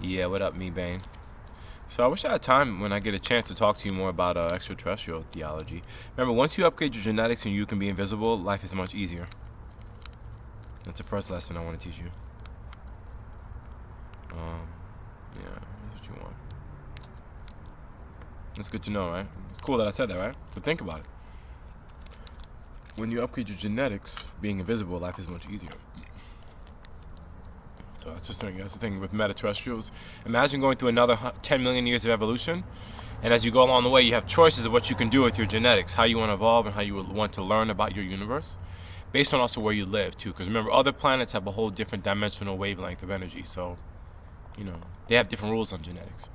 Yeah, what up, me Bane? So I wish I had time when I get a chance to talk to you more about extraterrestrial theology. Remember, once you upgrade your genetics and you can be invisible, life is much easier. That's the first lesson I want to teach you. Yeah, that's what you want. That's good to know, right? It's cool that I said that, right? But think about it. When you upgrade your genetics, being invisible, life is much easier. So that's just that's the thing with metaterrestrials. Imagine going through another 10 million years of evolution, and as you go along the way, you have choices of what you can do with your genetics, how you want to evolve, and how you want to learn about your universe, based on also where you live too. Because remember, other planets have a whole different dimensional wavelength of energy, so they have different rules on genetics.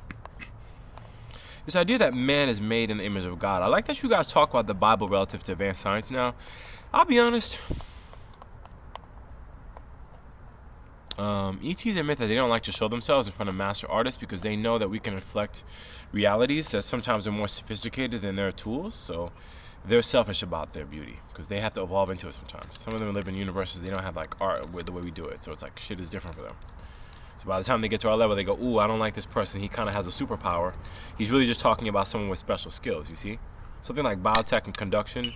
This idea that man is made in the image of God. I like that you guys talk about the Bible relative to advanced science now. I'll be honest. ETs admit that they don't like to show themselves in front of master artists because they know that we can reflect realities that sometimes are more sophisticated than their tools. So they're selfish about their beauty because they have to evolve into it sometimes. Some of them live in universes they don't have like art with the way we do it. So it's like shit is different for them. So by the time they get to our level, they go, ooh, I don't like this person. He kind of has a superpower. He's really just talking about someone with special skills, you see? Something like biotech and conduction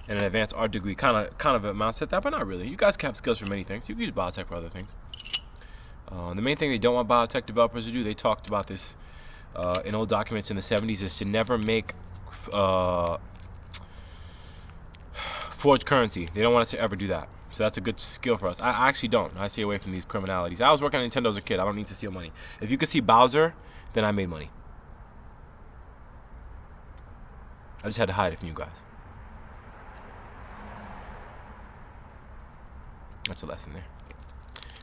and an advanced art degree kind of amounts to that, but not really. You guys have skills for many things. You can use biotech for other things. The main thing they don't want biotech developers to do, they talked about this in old documents in the 70s, is to never make forged currency. They don't want us to ever do that. So that's a good skill for us. I actually don't. I stay away from these criminalities. I was working on Nintendo as a kid. I don't need to steal money. If you could see Bowser, then I made money. I just had to hide it from you guys. That's a lesson there.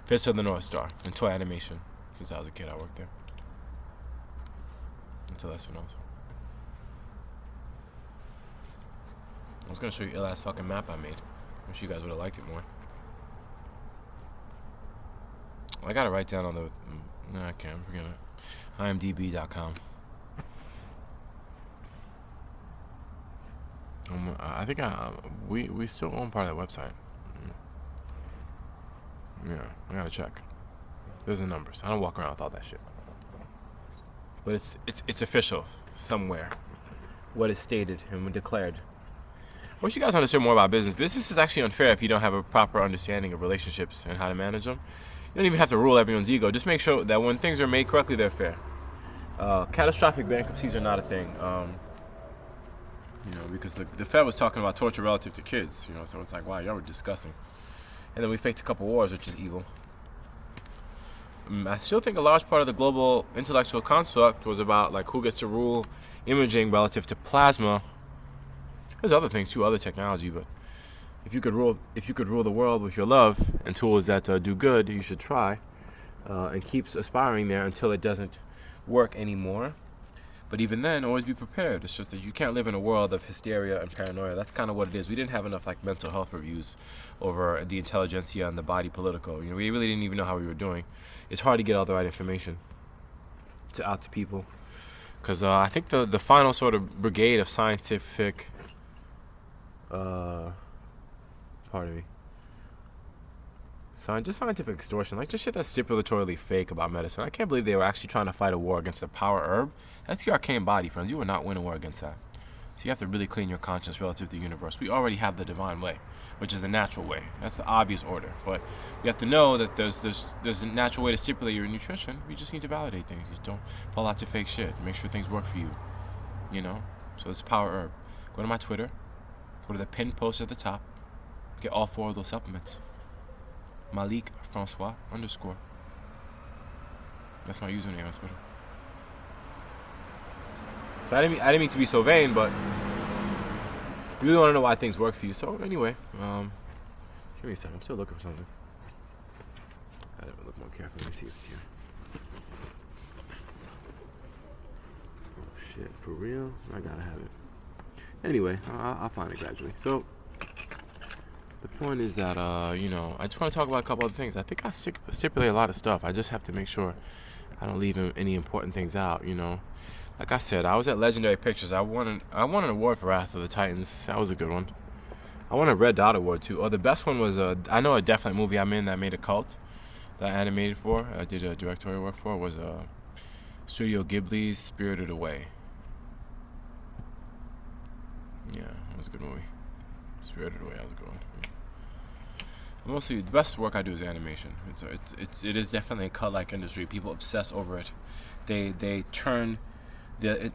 Fist of the North Star and toy animation. Since I was a kid, I worked there. That's a lesson also. I was gonna show you the last fucking map I made. Wish you guys would have liked it more. I got it right down on the. No, I can't. Forget it. IMDb.com. I think we still own part of that website. Yeah, I gotta check. There's the numbers. I don't walk around with all that shit. But it's official somewhere. What is stated and declared. I wish you guys understood more about business. Business is actually unfair if you don't have a proper understanding of relationships and how to manage them. You don't even have to rule everyone's ego. Just make sure that when things are made correctly, they're fair. Catastrophic bankruptcies are not a thing. Because the Fed was talking about torture relative to kids. So it's like, wow, y'all were disgusting. And then we faked a couple wars, which is evil. I still think a large part of the global intellectual construct was about like who gets to rule imaging relative to plasma. There's other things too, other technology, but if you could rule the world with your love and tools that do good, you should try and keep aspiring there until it doesn't work anymore. But even then, always be prepared. It's just that you can't live in a world of hysteria and paranoia. That's kind of what it is. We didn't have enough like mental health reviews over the intelligentsia and the body political. We really didn't even know how we were doing. It's hard to get all the right information out to people. Because I think the final sort of brigade of scientific... pardon me. Just scientific extortion, like just shit that's stipulatorily fake about medicine. I can't believe they were actually trying to fight a war against the power herb. That's your arcane body, friends. You will not win a war against that. So you have to really clean your conscience relative to the universe. We already have the divine way, which is the natural way. That's the obvious order. But you have to know that there's a natural way to stipulate your nutrition. You just need to validate things. You don't fall out to fake shit. Make sure things work for you. So it's power herb. Go to my Twitter. Go to the pinned post at the top. Get all 4 of those supplements. Malik Francois _ That's my username on Twitter. So I didn't mean to be so vain, but you really want to know why things work for you. So anyway, give me a second. I'm still looking for something. I gotta look more carefully. Let me see if it's here. Oh shit, for real? I gotta have it. Anyway, I'll find it gradually. So the point is that, I just want to talk about a couple other things. I think I stipulate a lot of stuff. I just have to make sure I don't leave any important things out, Like I said, I was at Legendary Pictures. I won an award for Wrath of the Titans. That was a good one. I won a Red Dot Award, too. Oh, the best one was, I know a definite movie I'm in that made a cult. that I animated for, I did a directorial work for, was Studio Ghibli's Spirited Away. Yeah, that was a good movie. Spirited Away, that was a good one. Mostly, the best work I do is animation. It is definitely a cult-like industry. People obsess over it. They turn the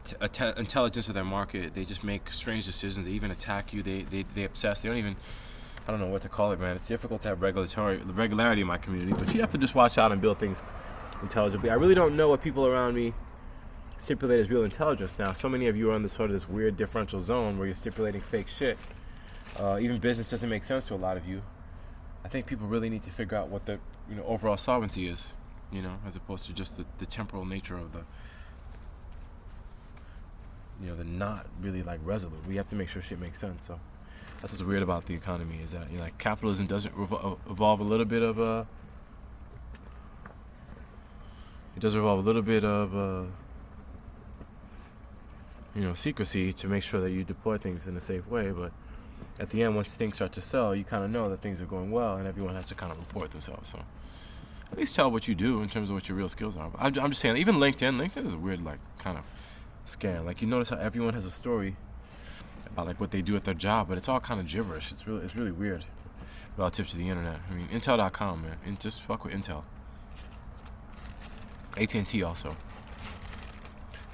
intelligence of their market. They just make strange decisions. They even attack you. They obsess. They don't even, I don't know what to call it, man. It's difficult to have regularity in my community, but you have to just watch out and build things intelligibly. I really don't know what people around me stipulate as real intelligence now. So many of you are in this weird differential zone where you're stipulating fake shit. Even business doesn't make sense to a lot of you. I think people really need to figure out what the overall solvency is, as opposed to just the temporal nature of the the not really like resolute. We have to make sure shit makes sense. So that's what's weird about the economy, is that capitalism doesn't evolve a little bit of it does revolve a little bit of secrecy to make sure that you deploy things in a safe way, but at the end, once things start to sell, you kind of know that things are going well, and everyone has to kind of report themselves. So at least tell what you do in terms of what your real skills are. But I'm just saying, even LinkedIn is a weird kind of scam. You notice how everyone has a story about what they do at their job, but it's all kind of gibberish. It's really weird relative to the internet. I mean, Intel.com, man, and just fuck with Intel. AT&T also.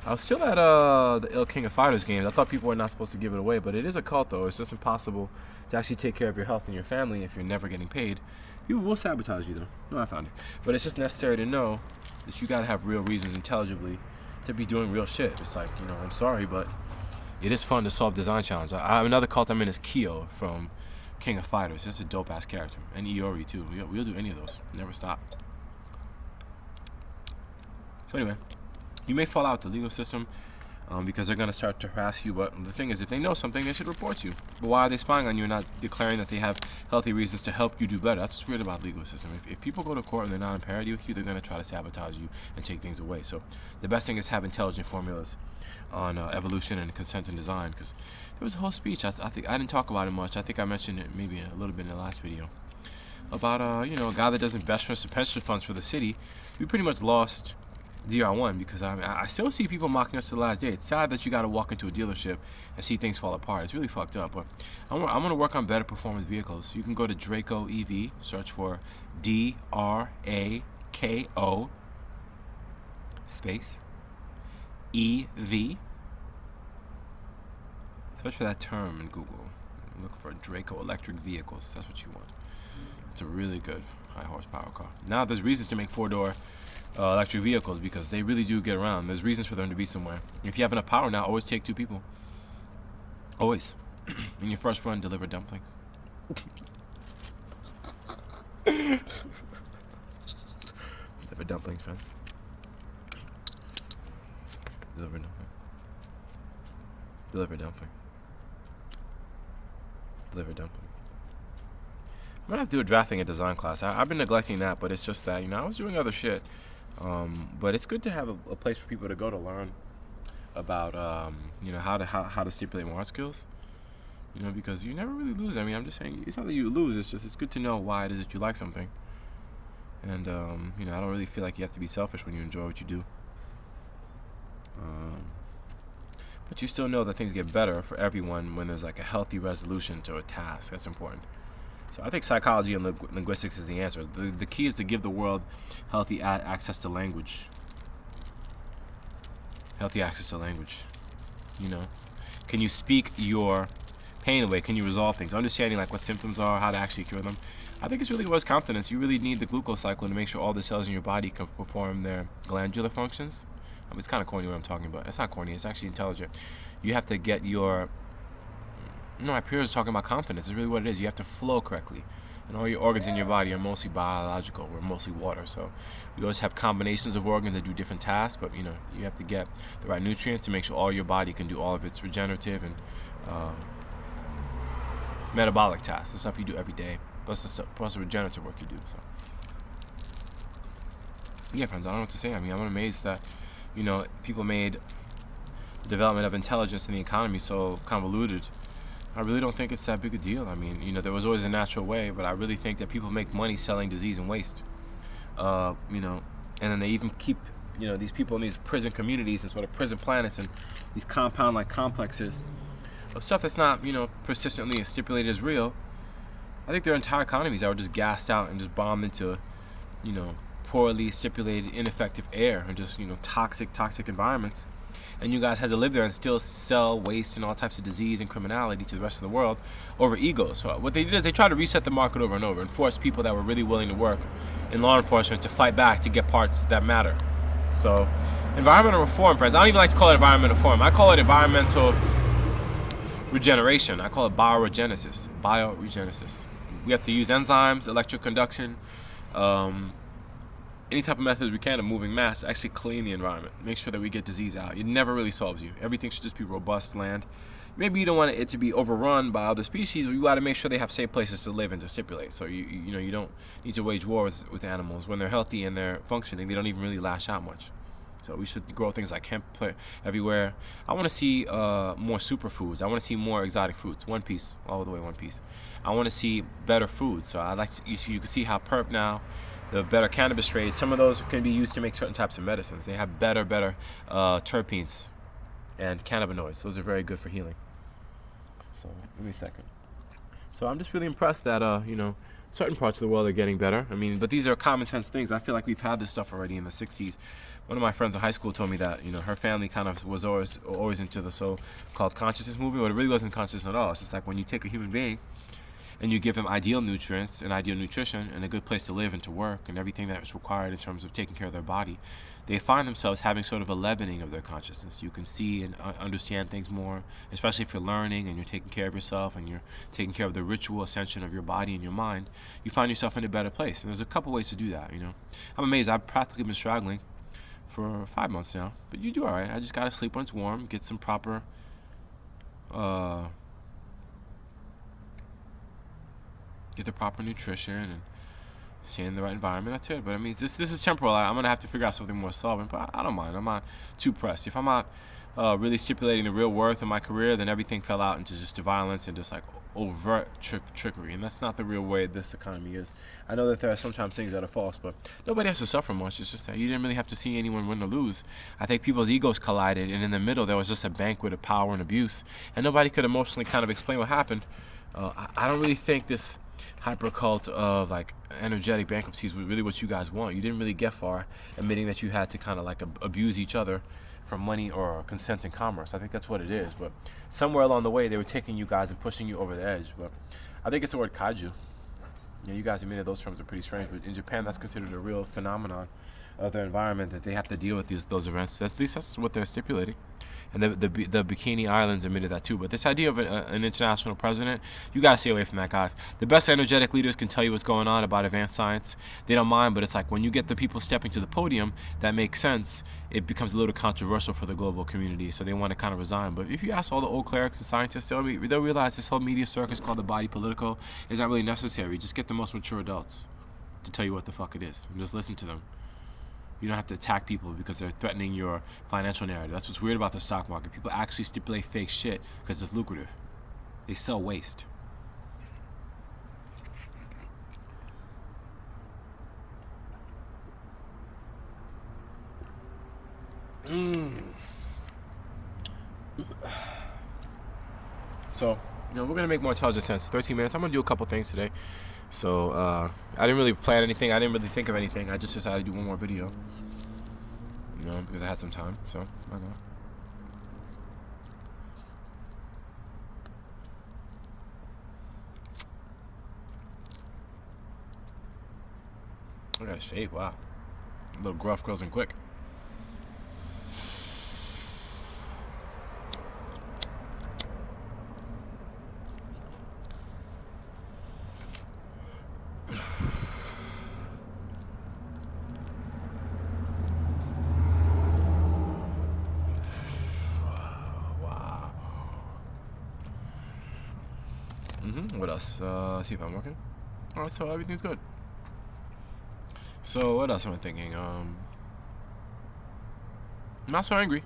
I was still at the Il King of Fighters games. I thought people were not supposed to give it away, but it is a cult, though. It's just impossible to actually take care of your health and your family if you're never getting paid. People will sabotage you, though. No, I found it. But it's just necessary to know that you gotta have real reasons intelligibly to be doing real shit. It's I'm sorry, but it is fun to solve design challenges. Another cult I'm in is Kyo from King of Fighters. That's a dope-ass character. And Iori, too. We'll do any of those. Never stop. So anyway, you may fall out the legal system because they're going to start to harass you. But the thing is, if they know something, they should report you. But why are they spying on you and not declaring that they have healthy reasons to help you do better? That's what's weird about the legal system. If people go to court and they're not in parity with you, they're going to try to sabotage you and take things away. So the best thing is have intelligent formulas on evolution and consent and design. Because there was a whole speech. I think I didn't talk about it much. I think I mentioned it maybe a little bit in the last video about a guy that does investments and pension funds for the city. We pretty much lost DR1 because I still see people mocking us to the last day. It's sad that you got to walk into a dealership and see things fall apart. It's really fucked up. But I'm going to work on better performance vehicles. You can go to Draco EV, search for DRAKO space EV. Search for that term in Google. Look for Draco electric vehicles. That's what you want. It's a really good high horsepower car. Now there's reasons to make four-door electric vehicles because they really do get around. There's reasons for them to be somewhere. If you have enough power now, always take 2 people. Always. In your first run, deliver dumplings. Deliver dumplings, friend. Deliver dumplings. Deliver dumplings. Deliver dumplings. I'm gonna have to do a drafting and design class. I've been neglecting that, but it's just that I was doing other shit. But it's good to have a place for people to go to learn about how to stipulate more skills. Because you never really lose. I mean, I'm just saying it's not that you lose. It's good to know why it is that you like something. And I don't really feel like you have to be selfish when you enjoy what you do. But you still know that things get better for everyone when there's a healthy resolution to a task. That's important. So I think psychology and linguistics is the answer. The key is to give the world healthy access to language. Healthy access to language. Can you speak your pain away? Can you resolve things? Understanding what symptoms are, how to actually cure them. I think it's really what's confidence. You really need the glucose cycle to make sure all the cells in your body can perform their glandular functions. It's kind of corny what I'm talking about. It's not corny. It's actually intelligent. You have to get your... my peers are talking about confidence. It's really what it is. You have to flow correctly. And all your organs in your body are mostly biological. We're mostly water. So we always have combinations of organs that do different tasks. But, you have to get the right nutrients to make sure all your body can do all of its regenerative and metabolic tasks. The stuff you do every day. Plus the regenerative work you do. So, yeah, friends, I don't know what to say. I'm amazed that, people made the development of intelligence in the economy so convoluted. I really don't think it's that big a deal. There was always a natural way, but I really think that people make money selling disease and waste. You know, and then they even keep, you know, these people in these prison communities and sort of prison planets and these compound-like complexes of stuff that's not, you know, persistently stipulated as real. I think there are entire economies that were just gassed out and just bombed into, you know, poorly stipulated, ineffective air and just, you know, toxic environments. And you guys had to live there and still sell waste and all types of disease and criminality to the rest of the world over egos. So what they did is they tried to reset the market over and over and force people that were really willing to work in law enforcement to fight back to get parts that matter. So environmental reform, friends, I don't even like to call it environmental reform. I call it environmental regeneration. I call it bioregenesis. We have to use enzymes, electric conduction, any type of method we can of moving mass to actually clean the environment, make sure that we get disease out. It never really solves you. Everything should just be robust land. Maybe you don't want it to be overrun by other species, but you got to make sure they have safe places to live and to stipulate. So you know, you don't need to wage war with animals when they're healthy and they're functioning. They don't even really lash out much. So we should grow things like hemp everywhere. I want to see more superfoods. I want to see more exotic fruits. One Piece, all the way One Piece. I want to see better foods. So I like to, you can see how perp now, the better cannabis trades, some of those can be used to make certain types of medicines. They have better terpenes and cannabinoids. Those are very good for healing. So give me a second. So I'm just really impressed that you know, certain parts of the world are getting better. I mean, but these are common sense things. I feel like we've had this stuff already in the 60s. One of my friends in high school told me that, you know, her family kind of was always into the so-called consciousness movement, but it really wasn't conscious at all. It's just like when you take a human being and you give them ideal nutrients and ideal nutrition and a good place to live and to work and everything that is required in terms of taking care of their body, they find themselves having sort of a leavening of their consciousness. You can see and understand things more, especially if you're learning and you're taking care of yourself and you're taking care of the ritual ascension of your body and your mind. You find yourself in a better place. And there's a couple ways to do that, you know. I'm amazed. I've practically been struggling for 5 months now, but you do all right. I just gotta sleep when it's warm, get some proper get the proper nutrition and stay in the right environment. That's it. But I mean, this is temporal. I'm gonna have to figure out something more solvent. But I don't mind. I'm not too pressed. If I'm not really stipulating the real worth of my career, then everything fell out into just violence and just like overt trickery. And that's not the real way this economy is. I know that there are sometimes things that are false, but nobody has to suffer much. It's just that you didn't really have to see anyone win or lose. I think people's egos collided, and in the middle there was just a banquet of power and abuse, and nobody could emotionally kind of explain what happened. I don't really think this hyper cult of like energetic bankruptcies was really what you guys want. You didn't really get far admitting that you had to kind of like abuse each other for money or consent and commerce. I think that's what it is. But somewhere along the way, they were taking you guys and pushing you over the edge. But I think it's the word kaiju. Yeah, you guys admitted those terms are pretty strange, but in Japan, that's considered a real phenomenon of their environment, that they have to deal with those events. At least that's what they're stipulating. And the Bikini Islands admitted that too. But this idea of an international president, you gotta stay away from that, guys. The best energetic leaders can tell you what's going on about advanced science. They don't mind, but it's like when you get the people stepping to the podium that makes sense, it becomes a little controversial for the global community. So they want to kind of resign. But if you ask all the old clerics and scientists, they'll realize this whole media circus called the body political is not really necessary. Just get the most mature adults to tell you what the fuck it is, and just listen to them. You don't have to attack people because they're threatening your financial narrative. That's what's weird about the stock market. People actually stipulate fake shit because it's lucrative. They sell waste. So, you know, we're going to make more intelligent sense. 13 minutes. I'm going to do a couple things today. So, I didn't really plan anything. I didn't really think of anything. I just decided to do one more video. You know, because I had some time. So, why not? I got a shave. Wow. A little gruff girls and quick. What else? See if I'm working. Alright, so everything's good. So what else am I thinking? I'm not so angry.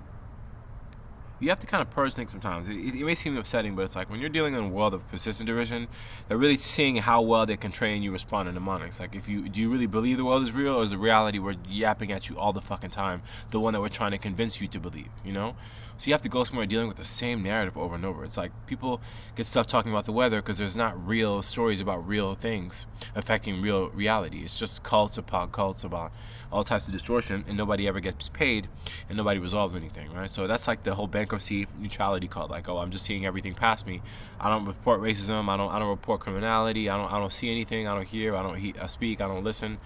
You have to kind of purge things sometimes. It may seem upsetting, but it's like when you're dealing in a world of persistent division, they're really seeing how well they can train you respond to mnemonics. Like, do you really believe the world is real, or is the reality we're yapping at you all the fucking time the one that we're trying to convince you to believe, you know? So you have to go somewhere dealing with the same narrative over and over. It's like people get stuff talking about the weather because there's not real stories about real things affecting real reality. It's just cults about all types of distortion, and nobody ever gets paid, and nobody resolves anything, right? So that's like the whole bankruptcy neutrality cult. Like, oh, I'm just seeing everything past me. I don't report racism. I don't report criminality. I don't see anything. I don't hear. I speak. I don't listen.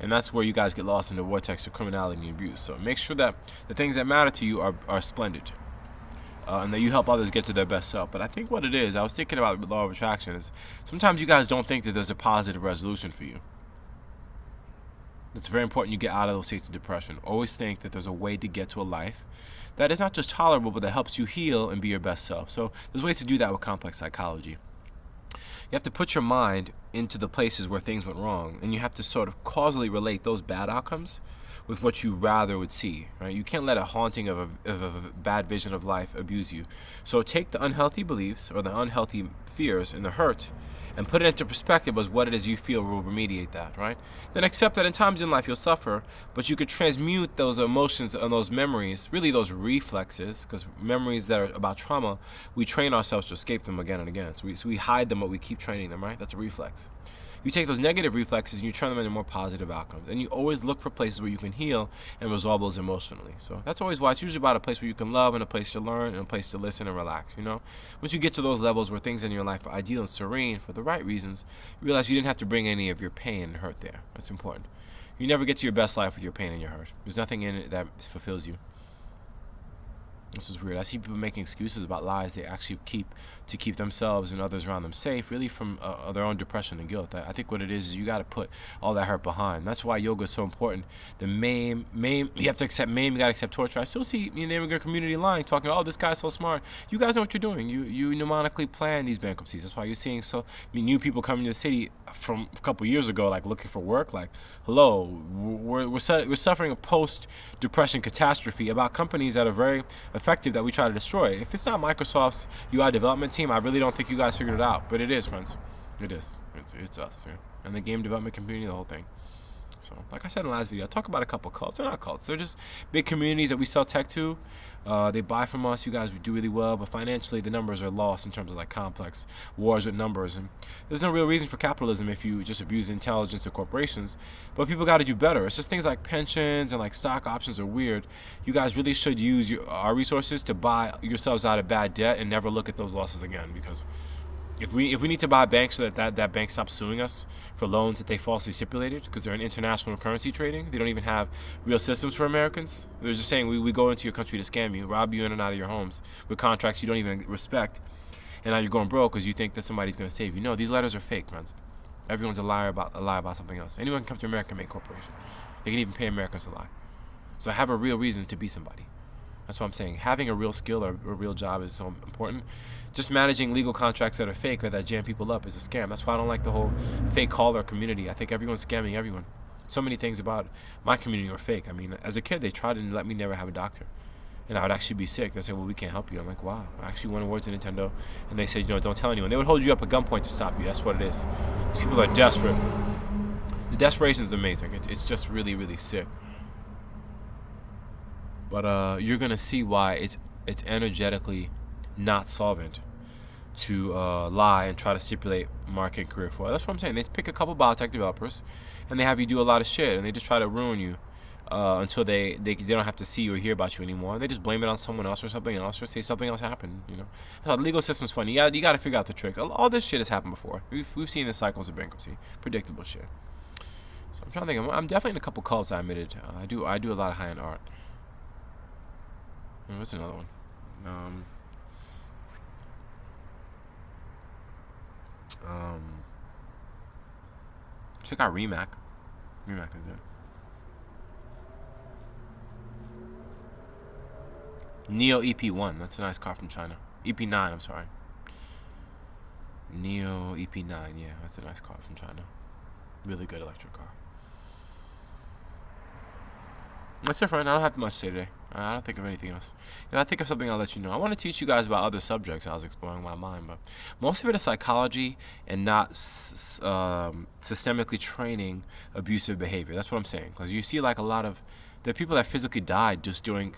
And that's where you guys get lost in the vortex of criminality and abuse. So make sure that the things that matter to you are splendid. And that you help others get to their best self. But I think what it is, I was thinking about the law of attraction, is sometimes you guys don't think that there's a positive resolution for you. It's very important you get out of those states of depression. Always think that there's a way to get to a life that is not just tolerable, but that helps you heal and be your best self. So there's ways to do that with complex psychology. You have to put your mind into the places where things went wrong, and you have to sort of causally relate those bad outcomes with what you rather would see, right? You can't let a haunting of a bad vision of life abuse you. So take the unhealthy beliefs or the unhealthy fears and the hurt and put it into perspective as what it is you feel will remediate that, right? Then accept that in times in life you'll suffer, but you could transmute those emotions and those memories, really those reflexes, because memories that are about trauma, we train ourselves to escape them again and again. So we hide them, but we keep training them, right? That's a reflex. You take those negative reflexes and you turn them into more positive outcomes. And you always look for places where you can heal and resolve those emotionally. So that's always why it's usually about a place where you can love and a place to learn and a place to listen and relax, you know? Once you get to those levels where things in your life are ideal and serene for the right reasons, you realize you didn't have to bring any of your pain and hurt there. That's important. You never get to your best life with your pain and your hurt. There's nothing in it that fulfills you. This is weird. I see people making excuses about lies they actually keep to keep themselves and others around them safe, really from their own depression and guilt. I think what it is you got to put all that hurt behind. That's why yoga is so important. The maim, you have to accept maim, you got to accept torture. I still see in the immigrant community lying, talking, oh, this guy's so smart. You guys know what you're doing. You mnemonically plan these bankruptcies. That's why you're seeing new people coming to the city from a couple years ago, like looking for work. Like, hello, we're suffering a post-depression catastrophe about companies that are very effective that we try to destroy. If it's not Microsoft's UI development team, I really don't think you guys figured it out. But it is, friends. It is. It's us, yeah. And the game development community, the whole thing. So, like I said in the last video, I talk about a couple cults. They're not cults. They're just big communities that we sell tech to. They buy from us. You guys do really well, but financially the numbers are lost in terms of like complex wars with numbers. And there's no real reason for capitalism if you just abuse intelligence of corporations. But people got to do better. It's just things like pensions and like stock options are weird. You guys really should use our resources to buy yourselves out of bad debt and never look at those losses again, because If we need to buy banks so that bank stops suing us for loans that they falsely stipulated because they're in international currency trading, they don't even have real systems for Americans. They're just saying we go into your country to scam you, rob you in and out of your homes with contracts you don't even respect, and now you're going broke because you think that somebody's going to save you. No, these letters are fake, friends. Everyone's a lie about something else. Anyone can come to America and make a corporation. They can even pay Americans to lie. So have a real reason to be somebody. That's what I'm saying. Having a real skill or a real job is so important. Just managing legal contracts that are fake or that jam people up is a scam. That's why I don't like the whole fake caller community. I think everyone's scamming everyone. So many things about my community are fake. I mean, as a kid, they tried to let me never have a doctor. And I would actually be sick. They say, well, we can't help you. I'm like, wow. I actually won awards at Nintendo. And they said, don't tell anyone. They would hold you up at gunpoint to stop you. That's what it is. These people are desperate. The desperation is amazing. It's just really, really sick. But you're going to see why it's energetically not solvent to lie and try to stipulate market and career for. That's what I'm saying. They pick a couple biotech developers and they have you do a lot of shit and they just try to ruin you until they don't have to see you or hear about you anymore. They just blame it on someone else or something else or say something else happened. You know, the legal system's funny. You got to figure out the tricks. All this shit has happened before. We've seen the cycles of bankruptcy, predictable shit. So I'm trying to think. I'm definitely in a couple cults. I admitted. I do a lot of high-end art. What's another one? Check out Remac. Remac is good. Neo EP1. That's a nice car from China. EP9, I'm sorry. Neo EP9, yeah, that's a nice car from China. Really good electric car. That's it, friend. I don't have much to say today. I don't think of anything else. I think of something, I'll let you know. I want to teach you guys about other subjects. I was exploring my mind, but most of it is psychology and not systemically training abusive behavior. That's what I'm saying. Because you see, like, a lot of the people that physically died just doing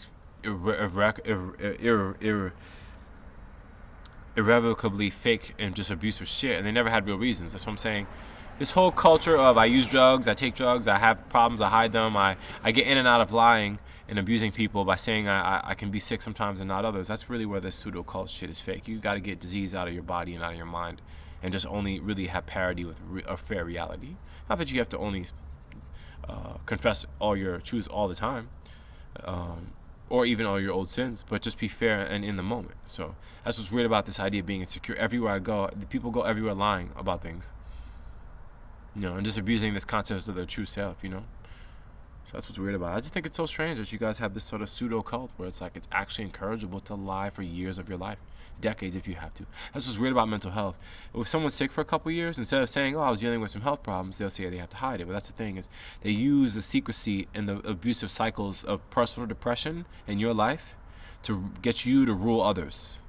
irrevocably fake and just abusive shit, and they never had real reasons. That's what I'm saying. This whole culture of I use drugs, I take drugs, I have problems, I hide them, I get in and out of lying and abusing people by saying I can be sick sometimes and not others. That's really where this pseudo cult shit is fake. You got to get disease out of your body and out of your mind, and just only really have parity with a fair reality. Not that you have to only confess all your truths all the time, or even all your old sins, but just be fair and in the moment. So that's what's weird about this idea of being insecure. Everywhere I go, the people go everywhere lying about things, and just abusing this concept of their true self, So that's what's weird about it. I just think it's so strange that you guys have this sort of pseudo cult where it's like it's actually encourageable to lie for years of your life, decades if you have to. That's what's weird about mental health. If someone's sick for a couple years, instead of saying, I was dealing with some health problems, they'll say they have to hide it. But that's the thing, is they use the secrecy and the abusive cycles of personal depression in your life to get you to rule others,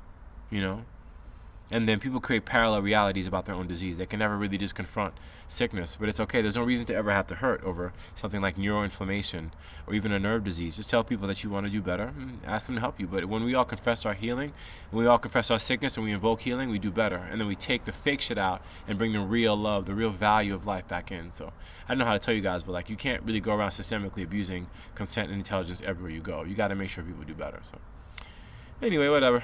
And then people create parallel realities about their own disease. They can never really just confront sickness, but it's okay. There's no reason to ever have to hurt over something like neuroinflammation or even a nerve disease. Just tell people that you want to do better and ask them to help you. But when we all confess our healing, when we all confess our sickness and we invoke healing, we do better. And then we take the fake shit out and bring the real love, the real value of life back in. So I don't know how to tell you guys, but you can't really go around systemically abusing consent and intelligence everywhere you go. You got to make sure people do better. So anyway, whatever.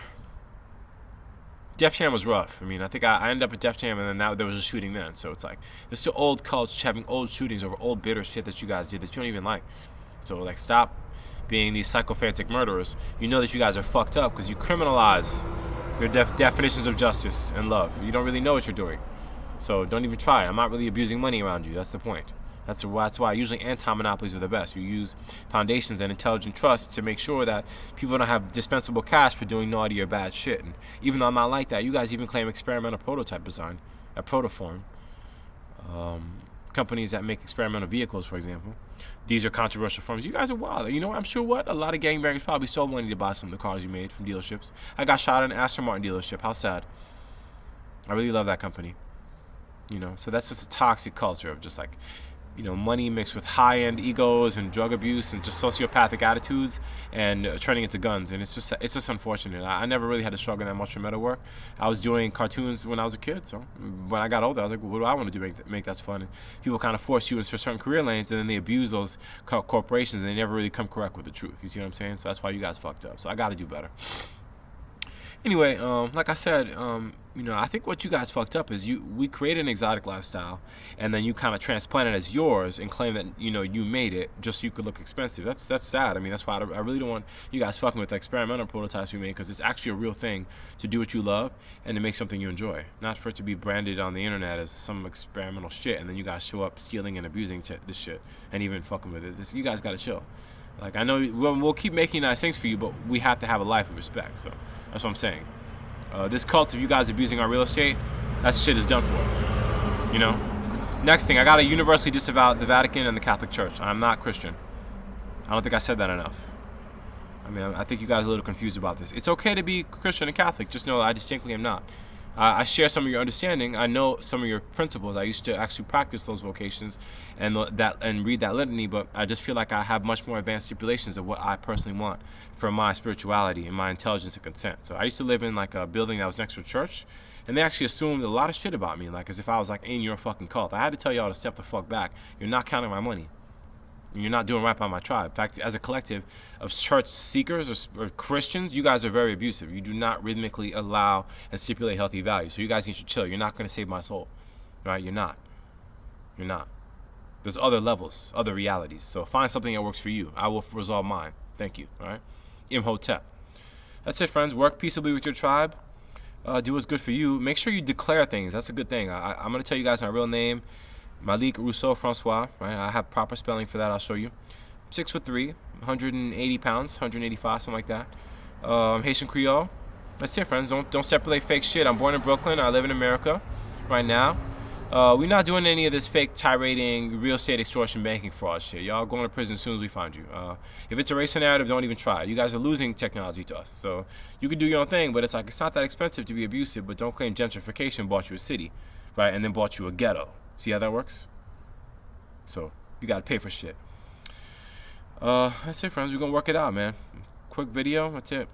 Def Jam was rough. I think I ended up at Def Jam, and then there was a shooting then. So it's like, there's still old cults having old shootings over old bitter shit that you guys did that you don't even like. So stop being these psychophantic murderers. You know that you guys are fucked up because you criminalize your definitions of justice and love. You don't really know what you're doing. So don't even try. I'm not really abusing money around you. That's the point. That's why usually anti-monopolies are the best. You use foundations and intelligent trust to make sure that people don't have dispensable cash for doing naughty or bad shit. And even though I'm not like that, you guys even claim experimental prototype design, a protoform. Companies that make experimental vehicles, for example. These are controversial forms. You guys are wild. I'm sure a lot of gangbangers probably sold money to buy some of the cars you made from dealerships. I got shot at an Aston Martin dealership. How sad. I really love that company. So that's just a toxic culture of just money mixed with high-end egos and drug abuse and just sociopathic attitudes and turning into guns. And it's just unfortunate. I never really had to struggle that much for metalwork. I was doing cartoons when I was a kid, so when I got older, I was like, well, what do I want to do make that fun? And people kind of force you into certain career lanes, and then they abuse those corporations, and they never really come correct with the truth. You see what I'm saying? So that's why you guys fucked up. So I got to do better. Anyway, like I said, I think what you guys fucked up is we created an exotic lifestyle, and then you kind of transplant it as yours and claim that you made it just so you could look expensive. That's sad. That's why I really don't want you guys fucking with the experimental prototypes we made, because it's actually a real thing to do what you love and to make something you enjoy, not for it to be branded on the internet as some experimental shit, and then you guys show up stealing and abusing this shit and even fucking with it. You guys gotta chill. I know we'll keep making nice things for you, but we have to have a life of respect. So that's what I'm saying. This cult of you guys abusing our real estate, that shit is done for. Next thing, I gotta universally disavow the Vatican and the Catholic Church. I'm not Christian. I don't think I said that enough. I think you guys are a little confused about this. It's okay to be Christian and Catholic. Just know I distinctly am not. I share some of your understanding. I know some of your principles. I used to actually practice those vocations and read that litany, but I just feel like I have much more advanced stipulations of what I personally want for my spirituality and my intelligence and consent. So I used to live in a building that was next to a church, and they actually assumed a lot of shit about me, as if I was in your fucking cult. I had to tell y'all to step the fuck back. You're not counting my money. You're not doing right by my tribe. In fact, as a collective of church seekers or Christians, you guys are very abusive. You do not rhythmically allow and stipulate healthy values. So you guys need to chill. You're not going to save my soul. Right? You're not. There's other levels, other realities. So find something that works for you. I will resolve mine. Thank you. All right? Imhotep. That's it, friends. Work peaceably with your tribe. Do what's good for you. Make sure you declare things. That's a good thing. I'm going to tell you guys my real name. Malik Rousseau Francois, right? I have proper spelling for that. I'll show you. 6'3", 180 pounds, 185, something like that. I'm Haitian Creole. That's it, friends. Don't separate fake shit. I'm born in Brooklyn. I live in America right now. We're not doing any of this fake tirading, real estate extortion, banking fraud shit. Y'all going to prison as soon as we find you. If it's a racial narrative, don't even try. You guys are losing technology to us. So you can do your own thing, but it's like, it's not that expensive to be abusive, but don't claim gentrification bought you a city, right? And then bought you a ghetto. See how that works? So you got to pay for shit. That's it, friends. We're going to work it out, man. Quick video. That's it.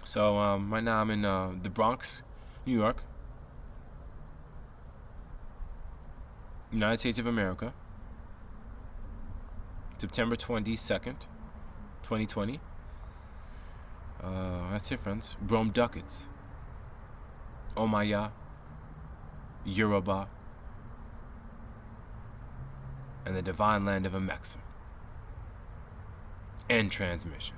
So right now I'm in the Bronx, New York. United States of America, September 22nd, 2020. That's it, friends. Brom Ducats, Omaya, Yoruba, and the divine land of Amexa. End transmission.